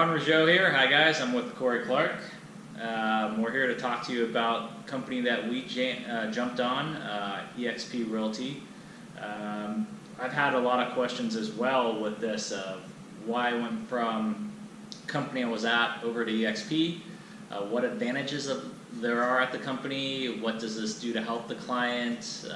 Ron Rougeaux here. Hi guys, I'm with Corey Clark. We're here to talk to you about a company that we jumped on, eXp Realty. I've had a lot of questions as well with this of why I went from company I was at over to eXp, what advantages there are at the company, what does this do to help the client,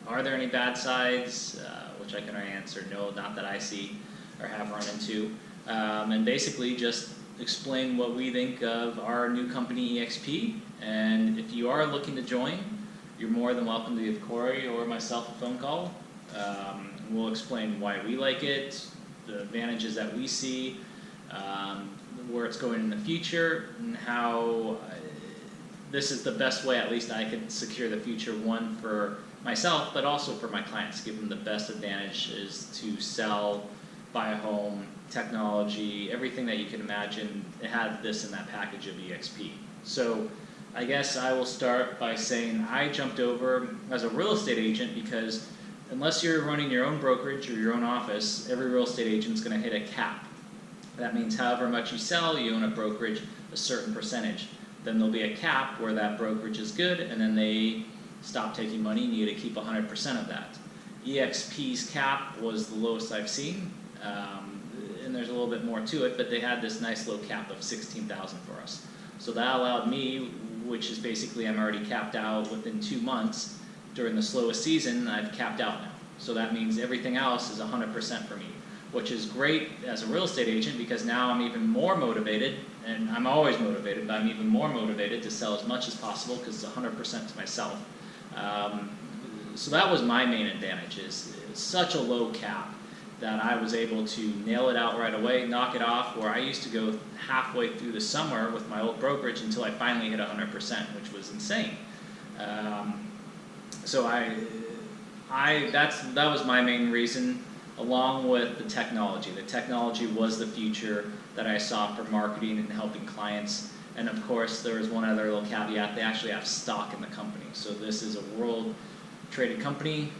are there any bad sides, which I can answer no, not that I see or have run into, and basically just explain what we think of our new company eXp. And if you are looking to join, you're more than welcome to give Corey or myself a phone call. We'll explain why we like it, the advantages that we see, where it's going in the future, and how this is the best way, at least I could secure the future, one for myself, but also for my clients, give them the best advantages to sell, buy a home, technology, everything that you can imagine. It had this in that package of eXp. So I guess I will start by saying I jumped over as a real estate agent because unless you're running your own brokerage or your own office, every real estate agent is going to hit a cap. That means however much you sell, you own a brokerage, a certain percentage. Then there'll be a cap where that brokerage is good, and then they stop taking money and you get to keep 100% of that. eXp's cap was the lowest I've seen, and there's a little bit more to it, but they had this nice low cap of $16,000 for us. So that allowed me, which is basically I'm already capped out within 2 months. During the slowest season, I've capped out now. So that means everything else is 100% for me, which is great as a real estate agent because now I'm even more motivated, and I'm always motivated, but I'm even more motivated to sell as much as possible because it's 100% to myself. So that was my main advantage, is such a low cap that I was able to nail it out right away, knock it off, where I used to go halfway through the summer with my old brokerage until I finally hit 100%, which was insane. So that was my main reason, along with the technology. The technology was the future that I saw for marketing and helping clients. And of course, there was one other little caveat: they actually have stock in the company. So this is a world traded company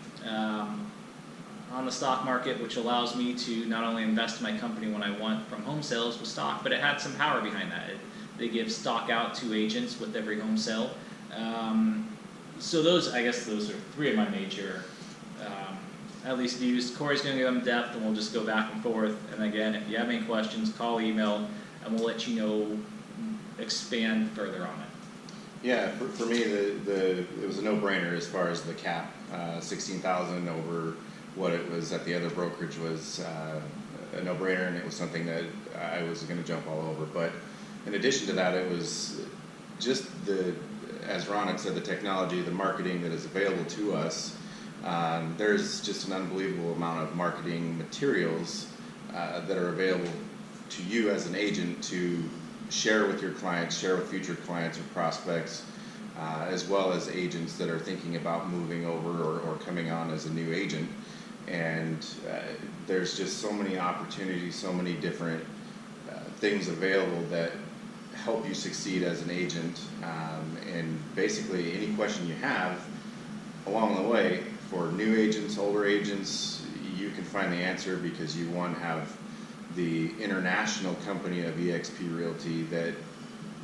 on the stock market, which allows me to not only invest in my company when I want from home sales with stock, but it had some power behind that. They give stock out to agents with every home sale. So I guess those are three of my major, at least views. Corey's going to give them depth, and we'll just go back and forth. And again, if you have any questions, call, email, and we'll let you know, expand further on it. Yeah, for me, it was a no-brainer as far as the cap. 16,000 over what it was at the other brokerage was a no-brainer, and it was something that I was going to jump all over. But in addition to that, it was just as Ron had said, the technology, the marketing that is available to us. There's just an unbelievable amount of marketing materials that are available to you as an agent to share with your clients, share with future clients or prospects, as well as agents that are thinking about moving over or coming on as a new agent. And there's just so many opportunities, so many different things available that help you succeed as an agent. And basically any question you have along the way, for new agents, older agents, you can find the answer because you, one, have the international company of eXp Realty, that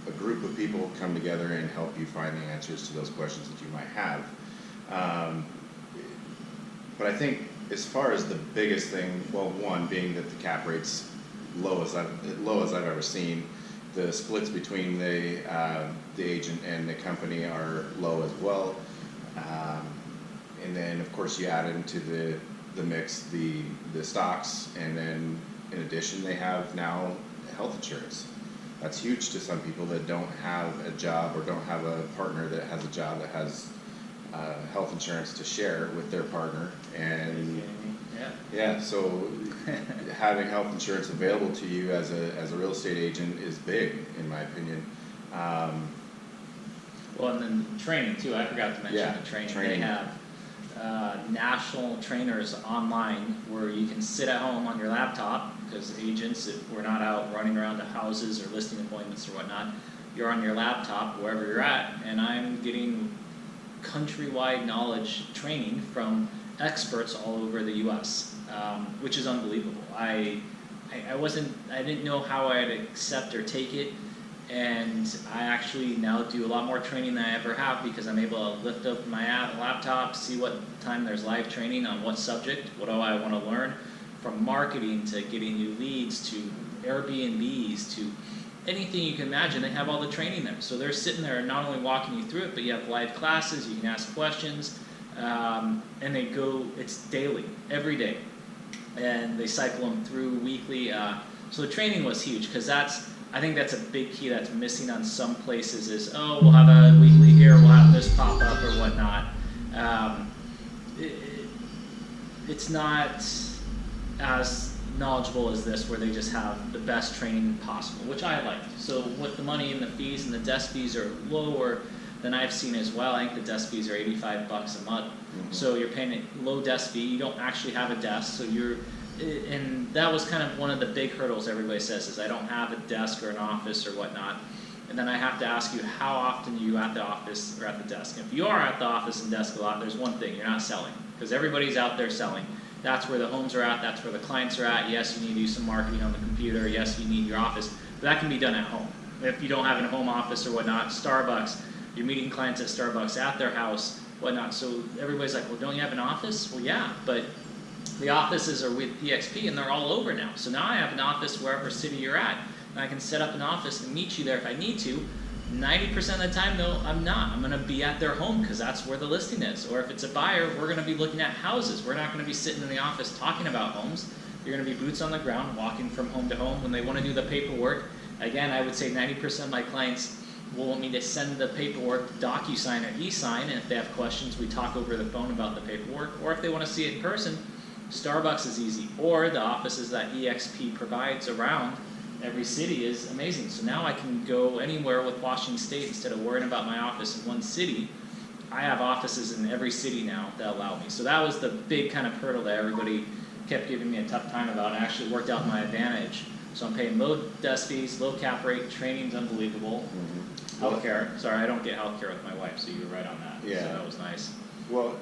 a group of people come together and help you find the answers to those questions that you might have. But I think as far as the biggest thing, well, one being that the cap rate's low as I've ever seen. The splits between the agent and the company are low as well. And then of course you add into the mix the stocks, and then in addition they have now health insurance. That's huge to some people that don't have a job or don't have a partner that has a job that has health insurance to share with their partner. And yeah, so having health insurance available to you as a real estate agent is big, in my opinion. Well, and then training too. I forgot to mention the training. They have national trainers online where you can sit at home on your laptop, because agents, if we're not out running around to houses or listing appointments or whatnot, you're on your laptop wherever you're at, and I'm getting countrywide knowledge training from experts all over the U.S., which is unbelievable. I I didn't know how I'd accept or take it, and I actually now do a lot more training than I ever have, because I'm able to lift up my laptop, see what time there's live training on what subject, what do I want to learn, from marketing to getting new leads to Airbnbs to anything you can imagine. They have all the training there, so they're sitting there not only walking you through it, but you have live classes, you can ask questions, and they go, it's daily, every day, and they cycle them through weekly. So the training was huge, because I think that's a big key that's missing on some places is, oh, we'll have a weekly here, we'll have this pop up or whatnot. It's not as knowledgeable as this, where they just have the best training possible, which I liked. So with the money and the fees, and the desk fees are lower than I've seen as well. I think the desk fees are $85 a month. So you're paying a low desk fee, you don't actually have a desk, so and that was kind of one of the big hurdles everybody says, is I don't have a desk or an office or whatnot. And then I have to ask you, how often are you at the office or at the desk? And if you are at the office and desk a lot, there's one thing, you're not selling, because everybody's out there selling. That's where the homes are at, that's where the clients are at. Yes, you need to do some marketing on the computer, yes, you need your office, but that can be done at home. If you don't have a home office or whatnot, Starbucks, you're meeting clients at Starbucks, at their house, whatnot. So everybody's like, well, don't you have an office? Well, yeah, but the offices are with eXp, and they're all over now. So now I have an office wherever city you're at, and I can set up an office and meet you there if I need to. 90% of the time though, I'm not. I'm gonna be at their home, because that's where the listing is. Or if it's a buyer, we're gonna be looking at houses. We're not gonna be sitting in the office talking about homes. You're gonna be boots on the ground, walking from home to home. When they wanna do the paperwork, again, I would say 90% of my clients will want me to send the paperwork, DocuSign or e-sign, and if they have questions, we talk over the phone about the paperwork. Or if they wanna see it in person, Starbucks is easy, or the offices that eXp provides around every city is amazing. So now I can go anywhere with Washington State instead of worrying about my office in one city. I have offices in every city now that allow me. So that was the big kind of hurdle that everybody kept giving me a tough time about. It actually worked out in my advantage. So I'm paying low desk fees, low cap rate, training's unbelievable. Healthcare, sorry, I don't get healthcare with my wife, so you were right on that. Yeah. So that was nice. Well,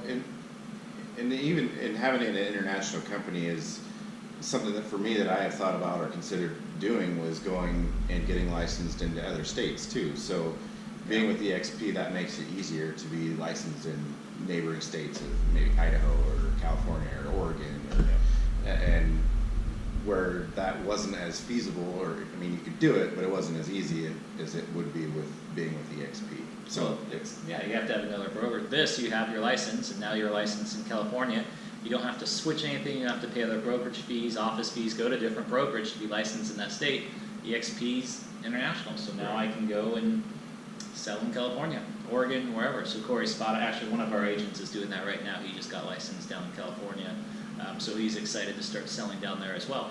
and even in having an international company is something that for me that I have thought about or considered doing, was going and getting licensed into other states too. So being with eXp, that makes it easier to be licensed in neighboring states of maybe Idaho or California or Oregon, or, and where that wasn't as feasible, or I mean you could do it, but it wasn't as easy as it would be with being with eXp. So it's, yeah, you have to have another broker. This, you have your license, and now you're licensed in California. You don't have to switch anything, you don't have to pay other brokerage fees, office fees, go to different brokerage to be licensed in that state. eXp's international, so now I can go and sell in California, Oregon, wherever. So Corey Spada, actually one of our agents, is doing that right now. He just got licensed down in California, so he's excited to start selling down there as well.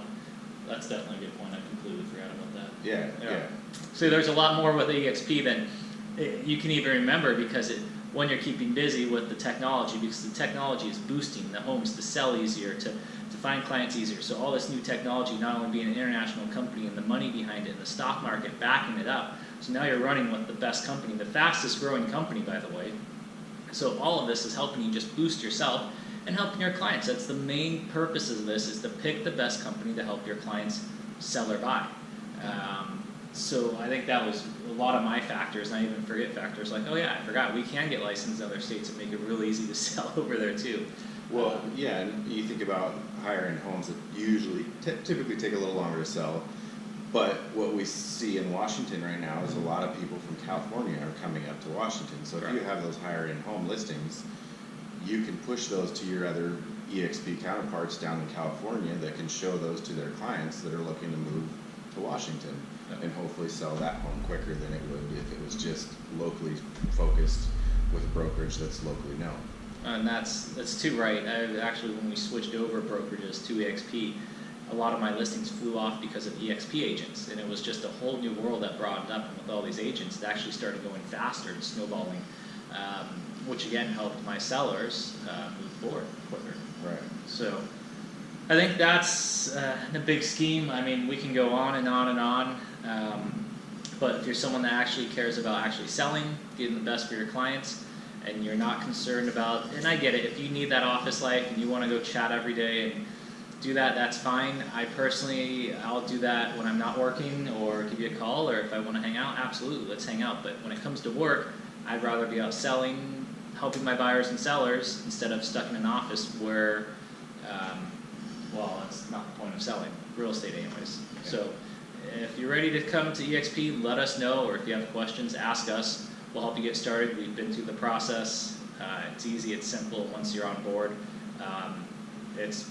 That's definitely a good point, I completely forgot about that. yeah. So there's a lot more with eXp than you can even remember, because when you're keeping busy with the technology, because the technology is boosting the homes to sell easier, to find clients easier. So all this new technology, not only being an international company and the money behind it, and the stock market backing it up. So now you're running with the best company, the fastest growing company, by the way. So all of this is helping you just boost yourself and helping your clients. That's the main purpose of this, is to pick the best company to help your clients sell or buy. So I think that was a lot of my factors, and I even forget factors like, oh yeah, I forgot, we can get licensed in other states and make it really easy to sell over there too. Well, yeah, and you think about higher end homes that usually typically take a little longer to sell, but what we see in Washington right now is a lot of people from California are coming up to Washington. So if you have those higher end home listings, you can push those to your other eXp counterparts down in California that can show those to their clients that are looking to move to Washington, and hopefully sell that home quicker than it would if it was just locally focused with a brokerage that's locally known. And that's too right. Actually, when we switched over brokerages to eXp, a lot of my listings flew off because of eXp agents, and it was just a whole new world that broadened up, and with all these agents, it actually started going faster and snowballing, which again helped my sellers move forward quicker. Right. So I think that's the big scheme. I mean, we can go on and on and on, but if you're someone that actually cares about actually selling, getting the best for your clients, and you're not concerned about, and I get it, if you need that office life and you want to go chat every day and do that, that's fine. I personally, I'll do that when I'm not working, or give you a call, or if I want to hang out, absolutely, let's hang out. But when it comes to work, I'd rather be out selling, helping my buyers and sellers, instead of stuck in an office where, well, that's not the point of selling real estate anyways. Yeah. So if you're ready to come to eXp, let us know, or if you have questions, ask us. We'll help you get started. We've been through the process. It's easy, it's simple. Once you're on board, it's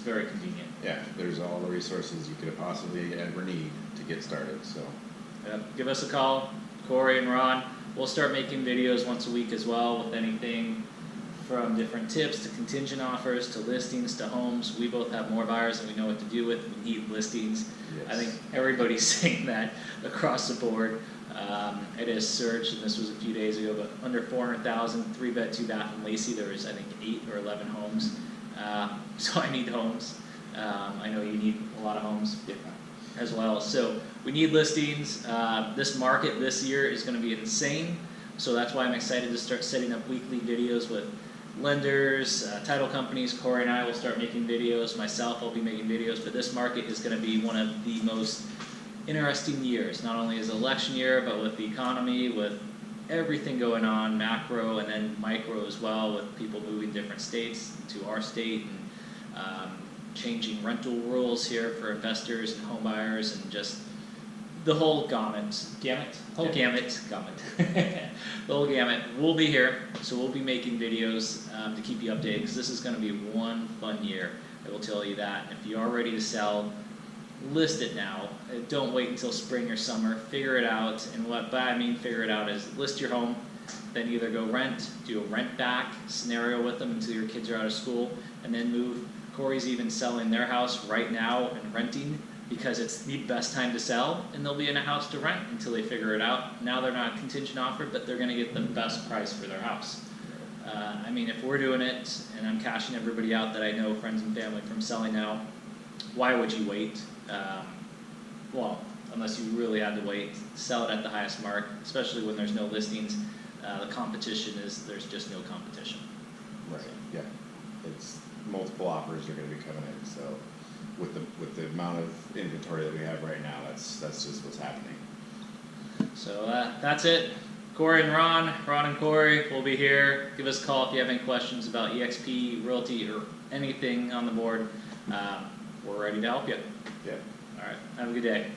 very convenient. Yeah, there's all the resources you could possibly ever need to get started, so. Give us a call, Corey and Ron. We'll start making videos once a week as well, with anything from different tips to contingent offers to listings to homes. We both have more buyers than we know what to do with. We need listings. Yes. I think everybody's saying that across the board. It has surged, and this was a few days ago, but under 400,000, 3-bed, 2-bath in Lacey, there was I think 8 or 11 homes. So I need homes. I know you need a lot of homes as well. So we need listings. This market this year is going to be insane. So that's why I'm excited to start setting up weekly videos with lenders, title companies. Corey and I will start making videos. Myself, I'll be making videos. But this market is going to be one of the most interesting years. Not only is it election year, but with the economy, with everything going on, macro and then micro as well, with people moving different states to our state, and changing rental rules here for investors and home buyers, and just the whole gamut. The whole gamut. We'll be here, so we'll be making videos to keep you updated, because this is going to be one fun year. I will tell you that. If you are ready to sell, list it now. Don't wait until spring or summer. Figure it out. And what by I mean figure it out is list your home, then either go rent, do a rent back scenario with them until your kids are out of school, and then move. Corey's even selling their house right now and renting, because it's the best time to sell, and they'll be in a house to rent until they figure it out. Now they're not contingent offered, but they're going to get the best price for their house. I mean, if we're doing it and I'm cashing everybody out that I know, friends and family, from selling now, why would you wait? Well, unless you really had to wait, sell it at the highest mark, especially when there's no listings. The competition is, there's just no competition. Right, yeah. It's multiple offers are going to be coming in, so with the amount of inventory that we have right now, that's just what's happening. So that's it. Corey and Ron and Corey will be here. Give us a call if you have any questions about eXp Realty or anything on the board. We're ready to help you. Yeah. All right. Have a good day.